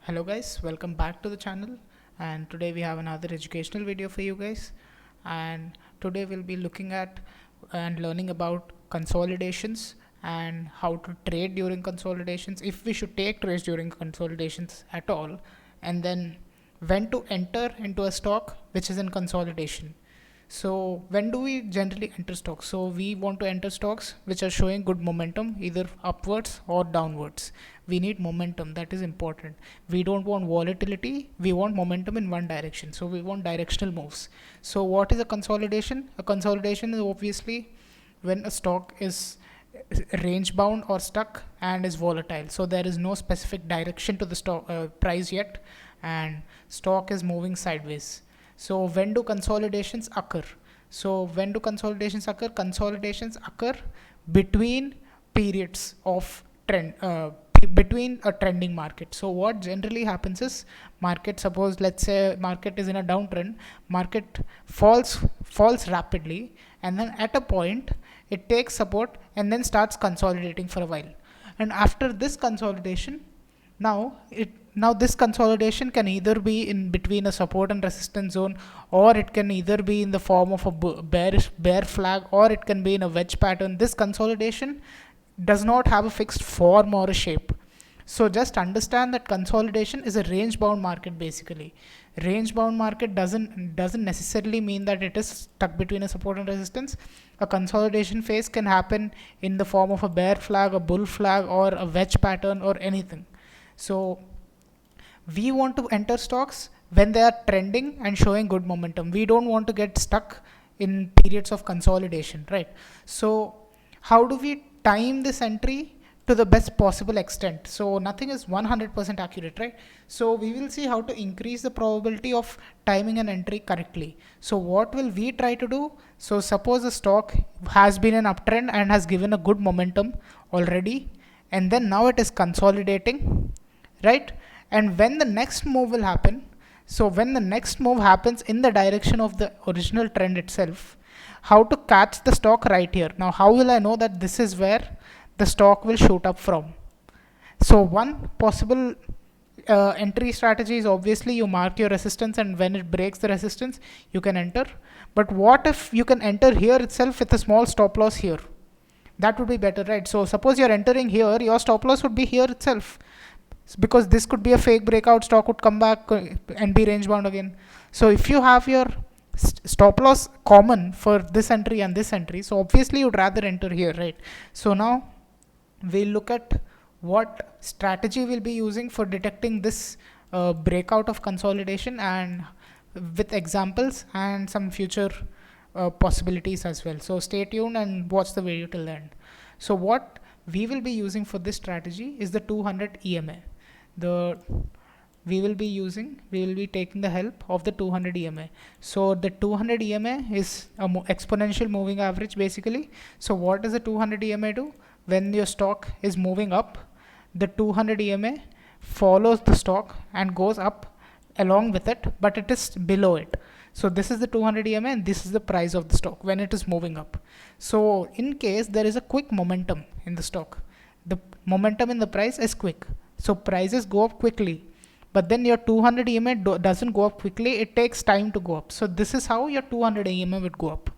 Hello guys, welcome back to the channel, and today we have another educational video for you guys. And today we'll be looking at and learning about consolidations and how to trade during consolidations, if we should take trades during consolidations at all, and then when to enter into a stock which is in consolidation. So when do we generally enter stocks? So we want to enter stocks which are showing good momentum, either upwards or downwards. We need momentum, that is important. We don't want volatility, we want momentum in one direction. So we want directional moves. So what is a consolidation? A consolidation is obviously when a stock is range bound or stuck and is volatile. So there is no specific direction to the stock price yet, and stock is moving sideways. So when do consolidations occur? So when do consolidations occur? Consolidations occur between periods of trend, between a trending market. So what generally happens is, market, suppose let's say market is in a downtrend, market falls rapidly, and then at a point it takes support and then starts consolidating for a while. And after this consolidation, now this consolidation can either be in between a support and resistance zone, or it can either be in the form of a bear flag, or it can be in a wedge pattern. This consolidation does not have a fixed form or a shape. So just understand that consolidation is a range bound market. Basically, range bound market doesn't necessarily mean that it is stuck between a support and resistance. A consolidation phase can happen in the form of a bear flag, a bull flag, or a wedge pattern, or anything. So we want to enter stocks when they are trending and showing good momentum. We don't want to get stuck in periods of consolidation, right? So how do we time this entry to the best possible extent? So nothing is 100% accurate, right? So we will see how to increase the probability of timing an entry correctly. So what will we try to do? So suppose a stock has been an uptrend and has given a good momentum already, and then now it is consolidating, right? And when the next move will happen, so when the next move happens in the direction of the original trend itself, how to catch the stock right here? Now how will I know that this is where the stock will shoot up from? So one possible entry strategy is, obviously you mark your resistance, and when it breaks the resistance you can enter. But what if you can enter here itself with a small stop loss here? That would be better, right? So suppose you're entering here, your stop loss would be here itself, because this could be a fake breakout, stock would come back and be range bound again. So if you have your stop loss common for this entry and this entry, so obviously you'd rather enter here, right? So now we'll look at what strategy we'll be using for detecting this breakout of consolidation, and with examples and some future possibilities as well. So stay tuned and watch the video till the end. So what we will be using for this strategy is the 200 EMA. We will be taking the help of the 200 EMA. So the 200 EMA is a exponential moving average basically. So what does the 200 EMA do? When your stock is moving up, the 200 EMA follows the stock and goes up along with it, but it is below it. So this is the 200 EMA, and this is the price of the stock when it is moving up. So in case there is a quick momentum in the stock, the momentum in the price is quick, so prices go up quickly. But then your 200 EMA doesn't go up quickly, it takes time to go up. So this is how your 200 EMA would go up.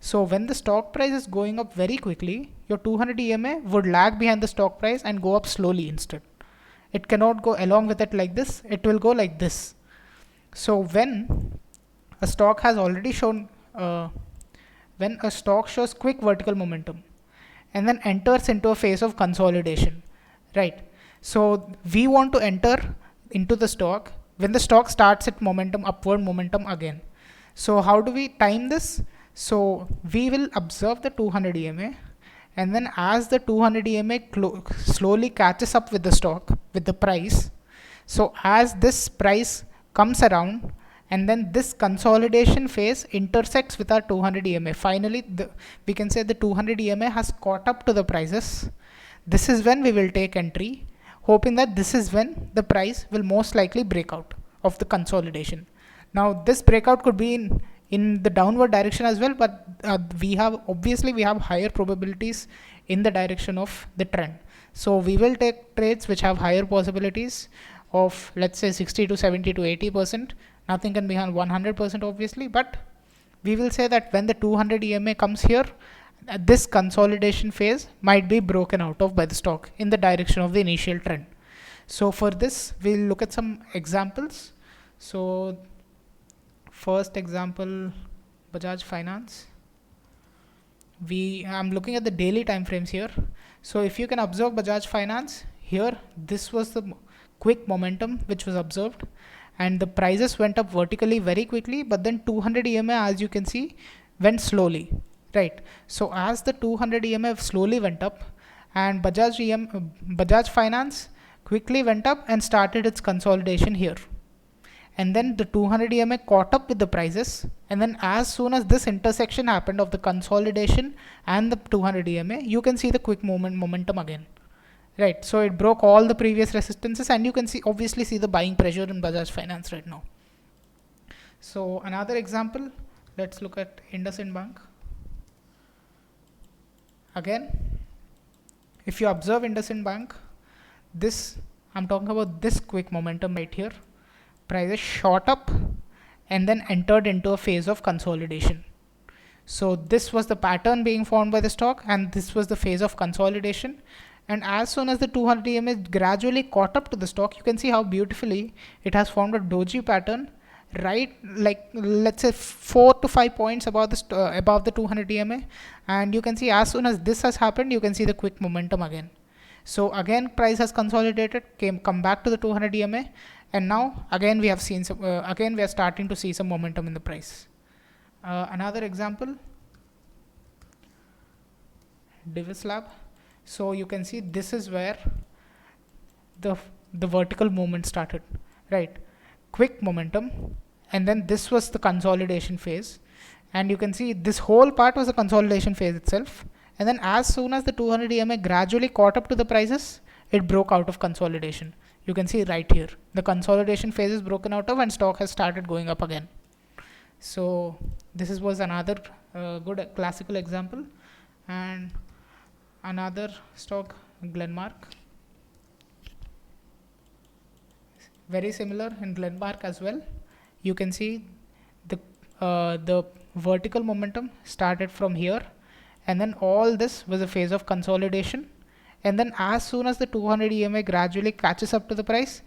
So when the stock price is going up very quickly, your 200 EMA would lag behind the stock price and go up slowly instead. It cannot go along with it like this, it will go like this. So when a stock has already shown, when a stock shows quick vertical momentum and then enters into a phase of consolidation, right? So we want to enter into the stock when the stock starts its momentum, upward momentum again. So how do we time this? So we will observe the 200 EMA, and then as the 200 EMA slowly catches up with the stock, with the price, so as this price comes around, and then this consolidation phase intersects with our 200 EMA. Finally, we can say the 200 EMA has caught up to the prices. This is when we will take entry, hoping that this is when the price will most likely break out of the consolidation. Now this breakout could be in the downward direction as well, but we have higher probabilities in the direction of the trend. So we will take trades which have higher possibilities of, let's say, 60 to 70 to 80%. Nothing can be 100% obviously, but we will say that when the 200 EMA comes here, this consolidation phase might be broken out of by the stock in the direction of the initial trend. So for this, we'll look at some examples. So first example, Bajaj Finance. I'm looking at the daily time frames here. So if you can observe Bajaj Finance here, this was the quick momentum which was observed, and the prices went up vertically very quickly, but then 200 EMA, as you can see, went slowly, right? So as the 200 EMA slowly went up, and Bajaj Finance quickly went up and started its consolidation here. And then the 200 EMA caught up with the prices, and then as soon as this intersection happened of the consolidation and the 200 EMA, you can see the quick momentum again, right? So it broke all the previous resistances, and you can obviously see the buying pressure in Bajaj Finance right now. So another example, let's look at IndusInd Bank. Again, if you observe IndusInd Bank, I'm talking about this quick momentum right here. Prices shot up and then entered into a phase of consolidation. So this was the pattern being formed by the stock, and this was the phase of consolidation. And as soon as the 200 EMA gradually caught up to the stock, you can see how beautifully it has formed a doji pattern, right? Like, let's say 4 to 5 points above the 200 EMA. And you can see as soon as this has happened, you can see the quick momentum again. So again, price has consolidated, come back to the 200 EMA, and now again we have seen we are starting to see some momentum in the price. Another example, Divis Lab. So you can see this is where the vertical movement started, right? Quick momentum, and then this was the consolidation phase, and you can see this whole part was the consolidation phase itself. And then as soon as the 200 EMA gradually caught up to the prices, it broke out of consolidation. You can see right here, the consolidation phase is broken out of, and stock has started going up again. So this was another good classical example. And another stock, Glenmark. Very similar in Glenmark as well. You can see the vertical momentum started from here, and then all this was a phase of consolidation. And then as soon as the 200 EMA gradually catches up to the price,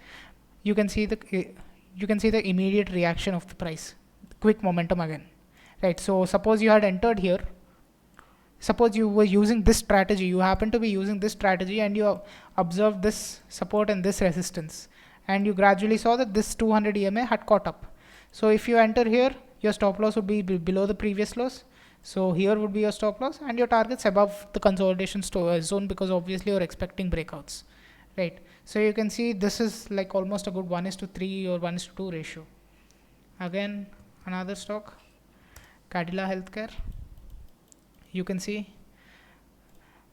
you can see the immediate reaction of the price, quick momentum again, right? So suppose you had entered here, suppose you were using this strategy, you happen to be using this strategy, and you observed this support and this resistance, and you gradually saw that this 200 EMA had caught up. So if you enter here, your stop loss would be below the previous loss. So here would be your stop loss, and your targets above the consolidation zone, because obviously you're expecting breakouts, right? So you can see this is like almost a good 1:3 or 1:2 ratio. Again, another stock, Cadila Healthcare. You can see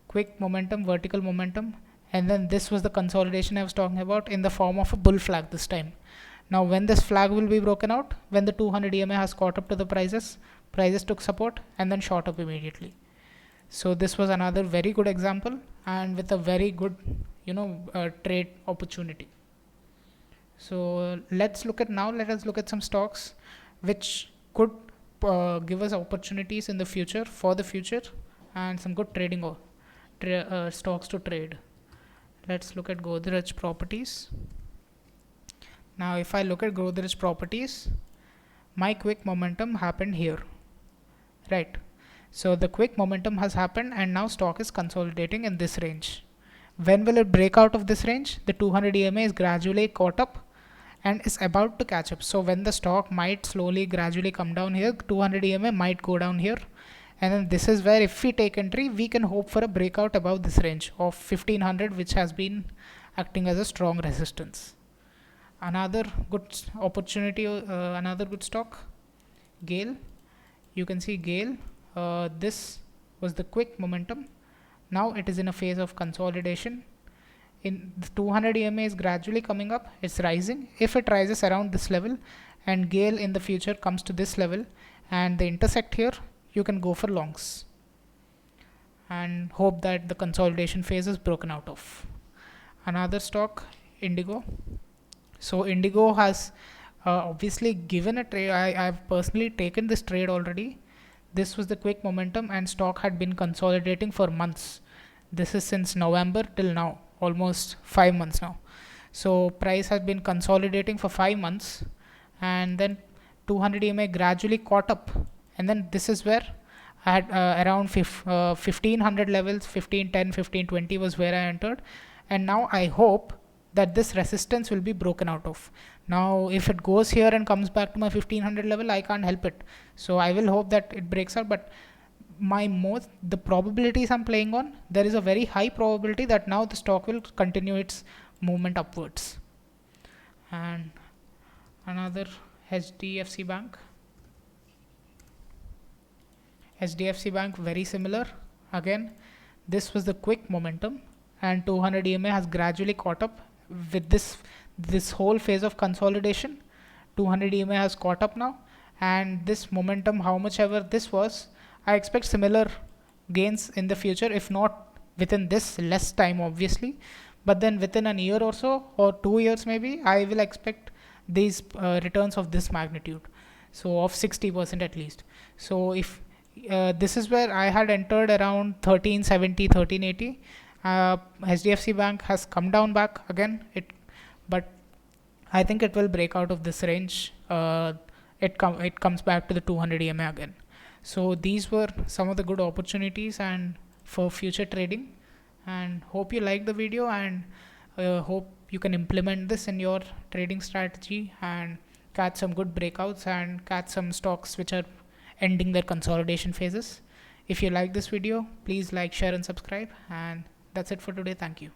quick momentum, vertical momentum, and then this was the consolidation I was talking about in the form of a bull flag this time. Now when this flag will be broken out, when the 200 EMA has caught up to the prices took support and then shot up immediately. So this was another very good example, and with a very good trade opportunity. So let us look at some stocks which could give us opportunities in the future, and some good trading stocks to trade. Let's look at Godrej Properties. Now if I look at Godrej Properties, my quick momentum happened here, right? So the quick momentum has happened, and now stock is consolidating in this range. When will it break out of this range? The 200 EMA is gradually caught up and is about to catch up. So when the stock might slowly gradually come down here, 200 EMA might go down here, and then this is where if we take entry, we can hope for a breakout above this range of 1500, which has been acting as a strong resistance. Another good opportunity, another good stock, GAIL. You can see GAIL, this was the quick momentum. Now it is in a phase of consolidation. In the 200 EMA is gradually coming up, it's rising. If it rises around this level and GAIL in the future comes to this level and they intersect here, you can go for longs and hope that the consolidation phase is broken out of. Another stock, Indigo. So Indigo has obviously given a trade. I've personally taken this trade already. This was the quick momentum, and stock had been consolidating for months. This is since November till now, almost 5 months now. So price has been consolidating for 5 months, and then 200 EMA gradually caught up, and then this is where I had around 1500 levels, 1510, 1520 was where I entered, and now I hope that this resistance will be broken out of. Now if it goes here and comes back to my 1500 level, I can't help it, so I will hope that it breaks out. But the probabilities I'm playing on, there is a very high probability that now the stock will continue its movement upwards. And another HDFC Bank. HDFC Bank, very similar. Again, this was the quick momentum, and 200 EMA has gradually caught up with this whole phase of consolidation. 200 EMA has caught up now, and this momentum, how much ever this was, I expect similar gains in the future, if not within this less time obviously, but then within a year or so, or 2 years maybe, I will expect these returns of this magnitude, so of 60% at least. So if this is where I had entered around 1370, 1380. HDFC Bank has come down back again, but I think it will break out of this range. It comes back to the 200 EMA again. So these were some of the good opportunities and for future trading, and hope you like the video, and hope you can implement this in your trading strategy and catch some good breakouts and catch some stocks which are ending their consolidation phases. If you like this video, please like, share and subscribe, and that's it for today. Thank you.